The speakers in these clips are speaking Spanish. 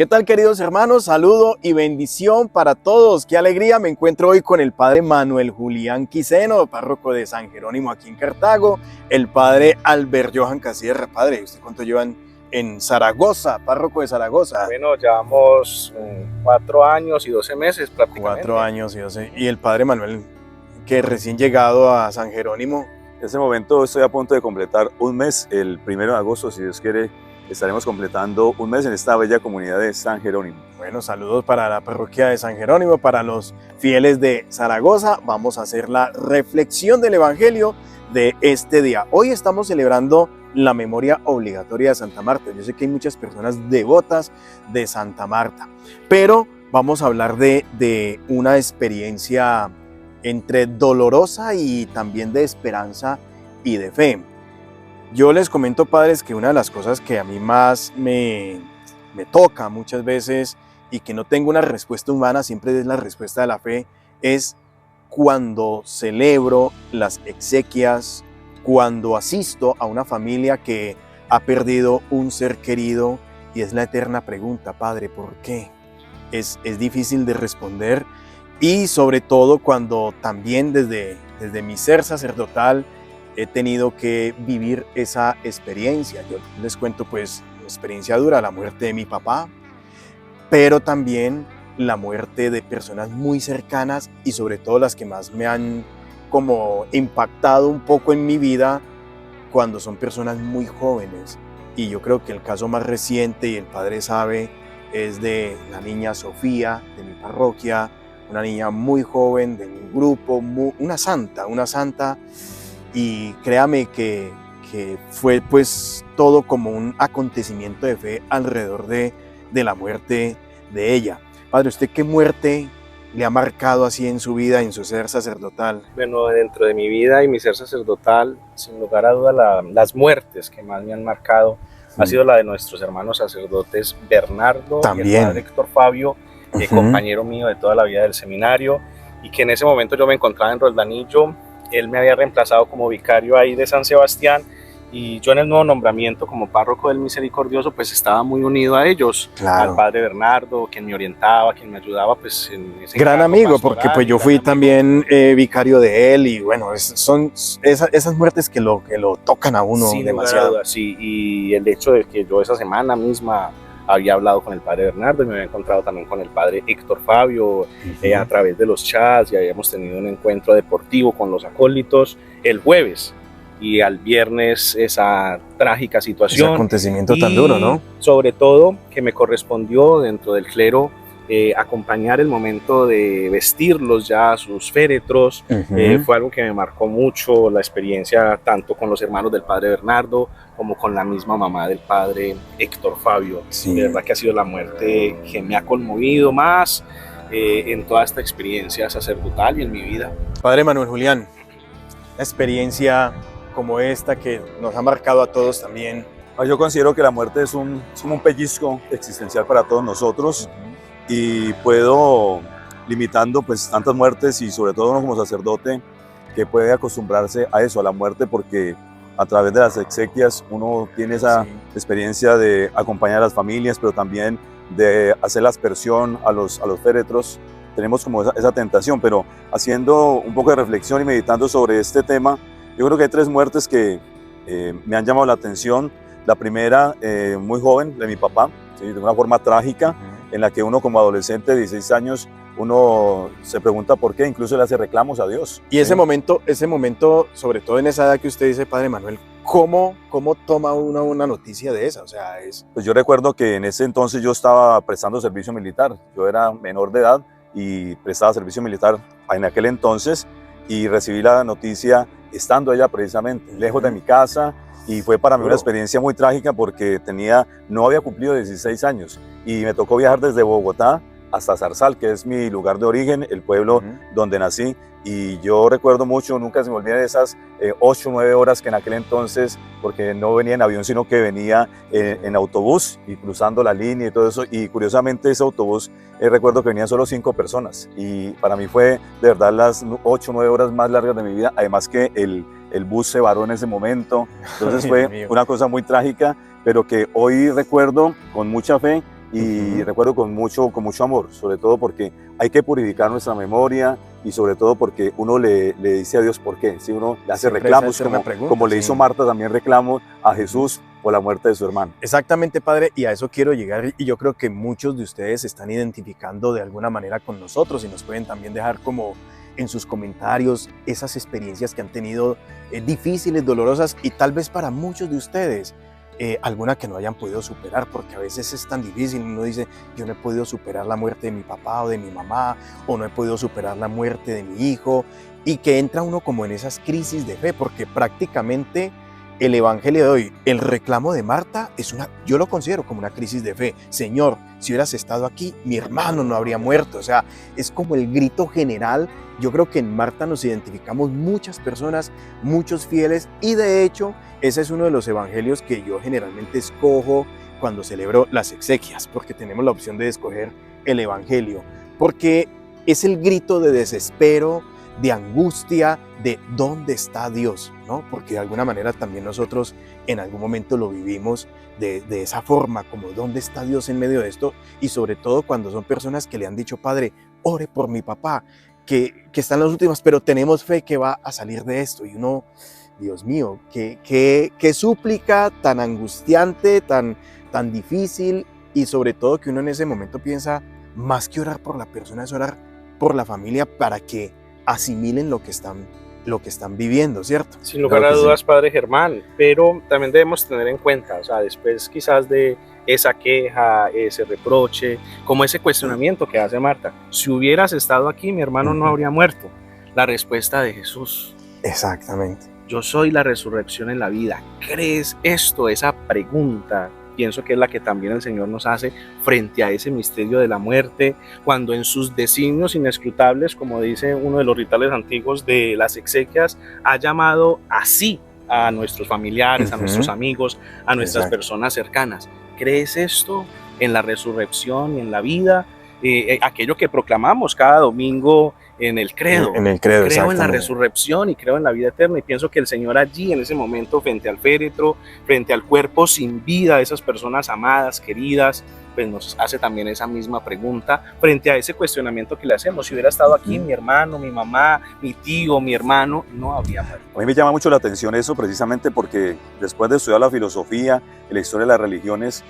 ¿Qué tal, queridos hermanos? Saludo y bendición para todos. Qué alegría, me encuentro hoy con el padre Manuel Julián Quiseno, párroco de San Jerónimo aquí en Cartago, el padre Albert Johan Casierra. Padre, ¿usted cuánto llevan en Zaragoza, párroco de Zaragoza? Bueno, llevamos 4 años y 12 meses prácticamente. 4 años y 12. Y el padre Manuel, que recién llegado a San Jerónimo. En este momento estoy a punto de completar un mes, el 1 de agosto, si Dios quiere, estaremos completando un mes en esta bella comunidad de San Jerónimo. Bueno, saludos para la parroquia de San Jerónimo, para los fieles de Zaragoza. Vamos a hacer la reflexión del Evangelio de este día. Hoy estamos celebrando la memoria obligatoria de Santa Marta. Yo sé que hay muchas personas devotas de Santa Marta, pero vamos a hablar de una experiencia entre dolorosa y también de esperanza y de fe. Yo les comento, padres, que una de las cosas que a mí más me toca muchas veces y que no tengo una respuesta humana, siempre es la respuesta de la fe, es cuando celebro las exequias, cuando asisto a una familia que ha perdido un ser querido, y es la eterna pregunta: Padre, ¿por qué? Es difícil de responder, y sobre todo cuando también desde mi ser sacerdotal he tenido que vivir esa experiencia. Yo les cuento pues una experiencia dura, la muerte de mi papá, pero también la muerte de personas muy cercanas y sobre todo las que más me han como impactado un poco en mi vida cuando son personas muy jóvenes. Y yo creo que el caso más reciente, y el padre sabe, es de la niña Sofía de mi parroquia, una niña muy joven de mi grupo, una santa, y créame que fue pues todo como un acontecimiento de fe alrededor de la muerte de ella. Padre, ¿usted qué muerte le ha marcado así en su vida, en su ser sacerdotal? Bueno, dentro de mi vida y mi ser sacerdotal, sin lugar a duda, las muertes que más me han marcado ha sido la de nuestros hermanos sacerdotes Bernardo y el padre Héctor Fabio, compañero mío de toda la vida del seminario, y que en ese momento yo me encontraba en Roldanillo. Él me había reemplazado como vicario ahí de San Sebastián, y yo en el nuevo nombramiento como párroco del Misericordioso pues estaba muy unido a ellos, claro. Al padre Bernardo, quien me orientaba, quien me ayudaba pues en ese gran amigo, porque pues yo fui también vicario de él, y bueno, son esas muertes que lo tocan a uno sin demasiado. Duda, sí, y el hecho de que yo esa semana misma había hablado con el padre Bernardo y me había encontrado también con el padre Héctor Fabio a través de los chats, y habíamos tenido un encuentro deportivo con los acólitos el jueves, y al viernes esa trágica situación. Ese acontecimiento tan duro, ¿no? Sobre todo que me correspondió dentro del clero acompañar el momento de vestirlos ya a sus féretros. Fue algo que me marcó mucho, la experiencia tanto con los hermanos del padre Bernardo como con la misma mamá del padre Héctor Fabio. Sí. De verdad que ha sido la muerte que me ha conmovido más en toda esta experiencia sacerdotal y en mi vida. Padre Manuel Julián, una experiencia como esta que nos ha marcado a todos también. Yo considero que la muerte es un pellizco existencial para todos nosotros, y puedo, limitando pues tantas muertes, y sobre todo uno como sacerdote que puede acostumbrarse a eso, a la muerte, porque a través de las exequias uno tiene esa experiencia de acompañar a las familias, pero también de hacer la aspersión a los féretros. Tenemos como esa tentación, pero haciendo un poco de reflexión y meditando sobre este tema, yo creo que hay 3 muertes que me han llamado la atención. La primera, muy joven, de mi papá, ¿sí? De una forma trágica, en la que uno como adolescente de 16 años, uno se pregunta por qué, incluso le hace reclamos a Dios. Y ese momento, sobre todo en esa edad que usted dice, Padre Manuel, ¿cómo toma uno una noticia de esa? O sea, Pues yo recuerdo que en ese entonces yo estaba prestando servicio militar. Yo era menor de edad y prestaba servicio militar en aquel entonces, y recibí la noticia estando allá precisamente, lejos de mi casa, y fue para mí una experiencia muy trágica porque no había cumplido 16 años, y me tocó viajar desde Bogotá hasta Zarzal, que es mi lugar de origen, el pueblo donde nací. Y yo recuerdo mucho, nunca se me olvida de esas 8 o 9 horas que en aquel entonces, porque no venía en avión, sino que venía en autobús y cruzando la línea y todo eso. Y curiosamente ese autobús, recuerdo que venían solo 5 personas. Y para mí fue de verdad las 8 o 9 horas más largas de mi vida. Además que el bus se varó en ese momento. Entonces fue una cosa muy trágica, pero que hoy recuerdo con mucha fe, y recuerdo con mucho amor, sobre todo porque hay que purificar nuestra memoria y sobre todo porque uno le dice a Dios por qué. Si uno le hace reclamos, como le hizo Marta, también reclamos a Jesús por la muerte de su hermano. Exactamente, Padre, y a eso quiero llegar, y yo creo que muchos de ustedes se están identificando de alguna manera con nosotros y nos pueden también dejar como en sus comentarios esas experiencias que han tenido difíciles, dolorosas, y tal vez para muchos de ustedes alguna que no hayan podido superar, porque a veces es tan difícil. Uno dice, yo no he podido superar la muerte de mi papá o de mi mamá, o no he podido superar la muerte de mi hijo, y que entra uno como en esas crisis de fe, porque prácticamente el evangelio de hoy, el reclamo de Marta, yo lo considero como una crisis de fe. Señor, si hubieras estado aquí, mi hermano no habría muerto. O sea, es como el grito general. Yo creo que en Marta nos identificamos muchas personas, muchos fieles, y de hecho, ese es uno de los evangelios que yo generalmente escojo cuando celebro las exequias, porque tenemos la opción de escoger el evangelio, porque es el grito de desespero, de angustia, de ¿dónde está Dios? ¿No? Porque de alguna manera también nosotros en algún momento lo vivimos de esa forma, como ¿dónde está Dios en medio de esto? Y sobre todo cuando son personas que le han dicho, Padre, ore por mi papá, que está en las últimas, pero tenemos fe que va a salir de esto. Y uno, Dios mío, qué súplica tan angustiante, tan difícil, y sobre todo que uno en ese momento piensa, más que orar por la persona, es orar por la familia para que asimilen lo que están viviendo, ¿cierto? Sin lugar a dudas, sí, Padre Germán, pero también debemos tener en cuenta, o sea, después quizás de esa queja, ese reproche, como ese cuestionamiento que hace Marta, si hubieras estado aquí, mi hermano no habría muerto. La respuesta de Jesús. Exactamente. Yo soy la resurrección en la vida. ¿Crees esto? Esa pregunta pienso que es la que también el Señor nos hace frente a ese misterio de la muerte, cuando en sus designios inescrutables, como dice uno de los rituales antiguos de las exequias, ha llamado así a nuestros familiares, a nuestros amigos, a nuestras personas cercanas. ¿Crees esto en la resurrección y en la vida? Aquello que proclamamos cada domingo en el credo. Creo en la resurrección y creo en la vida eterna, y pienso que el Señor allí en ese momento frente al féretro, frente al cuerpo sin vida de esas personas amadas, queridas, pues nos hace también esa misma pregunta frente a ese cuestionamiento que le hacemos. Si hubiera estado aquí mi hermano, mi mamá, mi tío, mi hermano, no habría muerto. A mí me llama mucho la atención eso, precisamente porque después de estudiar la filosofía y la historia de las religiones,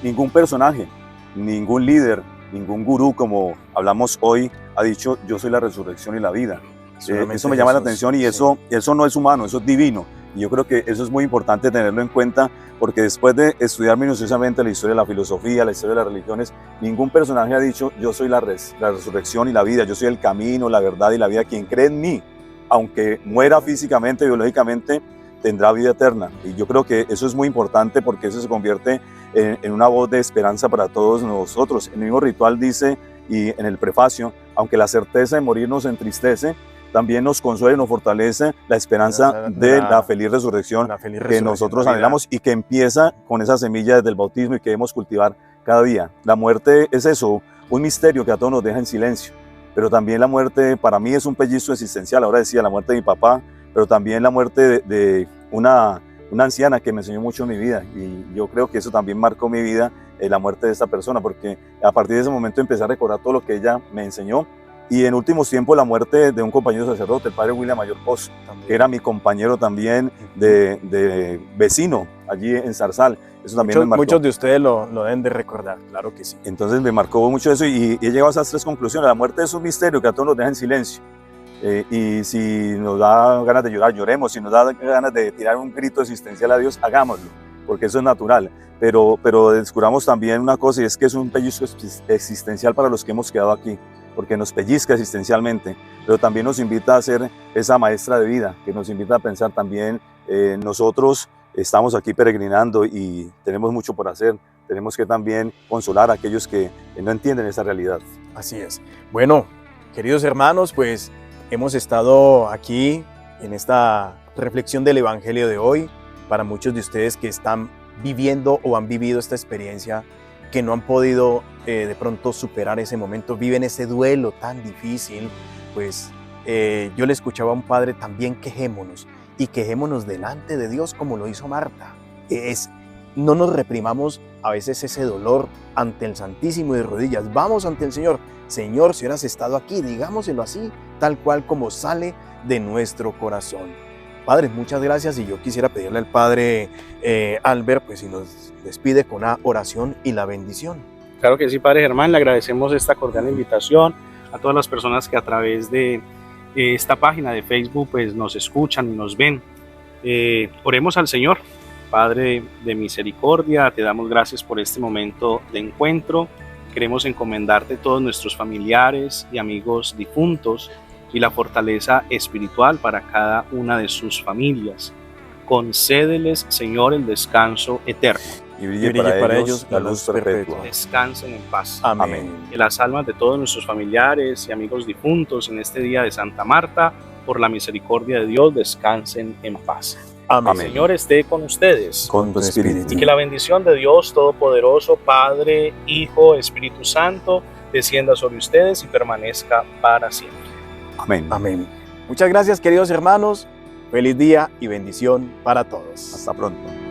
ningún personaje, ningún líder, ningún gurú, como hablamos hoy, ha dicho, yo soy la resurrección y la vida. Eso me llama la atención, y eso no es humano, eso es divino. Y yo creo que eso es muy importante tenerlo en cuenta, porque después de estudiar minuciosamente la historia de la filosofía, la historia de las religiones, ningún personaje ha dicho, yo soy la resurrección y la vida, yo soy el camino, la verdad y la vida. Quien cree en mí, aunque muera físicamente, biológicamente, tendrá vida eterna. Y yo creo que eso es muy importante, porque eso se convierte en una voz de esperanza para todos nosotros. El mismo ritual dice, y en el prefacio, aunque la certeza de morir nos entristece, también nos consuela y nos fortalece la esperanza de la feliz resurrección que nosotros anhelamos, y que empieza con esa semilla desde el bautismo y que debemos cultivar cada día. La muerte es eso, un misterio que a todos nos deja en silencio, pero también la muerte para mí es un pellizco existencial. Ahora decía la muerte de mi papá, pero también la muerte de una anciana que me enseñó mucho en mi vida, y yo creo que eso también marcó mi vida, la muerte de esta persona, porque a partir de ese momento empecé a recordar todo lo que ella me enseñó. Y en últimos tiempos la muerte de un compañero sacerdote, el padre William Mayor Poz, que era mi compañero también de vecino allí en Zarzal. Eso también me marcó. Muchos de ustedes lo deben de recordar, claro que sí. Entonces me marcó mucho eso, y he llegado a esas tres conclusiones. La muerte es un misterio que a todos nos deja en silencio. Y si nos da ganas de llorar, lloremos. Si nos da ganas de tirar un grito existencial a Dios, hagámoslo, porque eso es natural. Pero descubramos también una cosa, y es que es un pellizco existencial para los que hemos quedado aquí, porque nos pellizca existencialmente, pero también nos invita a ser esa maestra de vida, que nos invita a pensar también, nosotros estamos aquí peregrinando y tenemos mucho por hacer. Tenemos que también consolar a aquellos que no entienden esa realidad. Así es. Bueno, queridos hermanos, pues hemos estado aquí en esta reflexión del Evangelio de hoy. Para muchos de ustedes que están viviendo o han vivido esta experiencia, que no han podido de pronto superar ese momento, viven ese duelo tan difícil, pues yo le escuchaba a un padre, también quejémonos, y quejémonos delante de Dios como lo hizo Marta. Es no nos reprimamos a veces ese dolor ante el Santísimo de rodillas. Vamos ante el Señor. Señor, si hubieras estado aquí, digámoselo así, tal cual como sale de nuestro corazón. Padre, muchas gracias, y yo quisiera pedirle al Padre Albert, pues si nos despide con una oración y la bendición. Claro que sí, Padre Germán, le agradecemos esta cordial invitación a todas las personas que a través de esta página de Facebook pues nos escuchan y nos ven. Oremos al Señor. Padre de misericordia, te damos gracias por este momento de encuentro. Queremos encomendarte todos nuestros familiares y amigos difuntos y la fortaleza espiritual para cada una de sus familias. Concédeles, Señor, el descanso eterno. Y brille para ellos la luz perpetua. Descansen en paz. Amén. Que las almas de todos nuestros familiares y amigos difuntos en este día de Santa Marta, por la misericordia de Dios, descansen en paz. Amén. El Señor esté con ustedes. Con tu espíritu. Y que la bendición de Dios Todopoderoso, Padre, Hijo, Espíritu Santo, descienda sobre ustedes y permanezca para siempre. Amén. Amén. Muchas gracias, queridos hermanos. Feliz día y bendición para todos. Hasta pronto.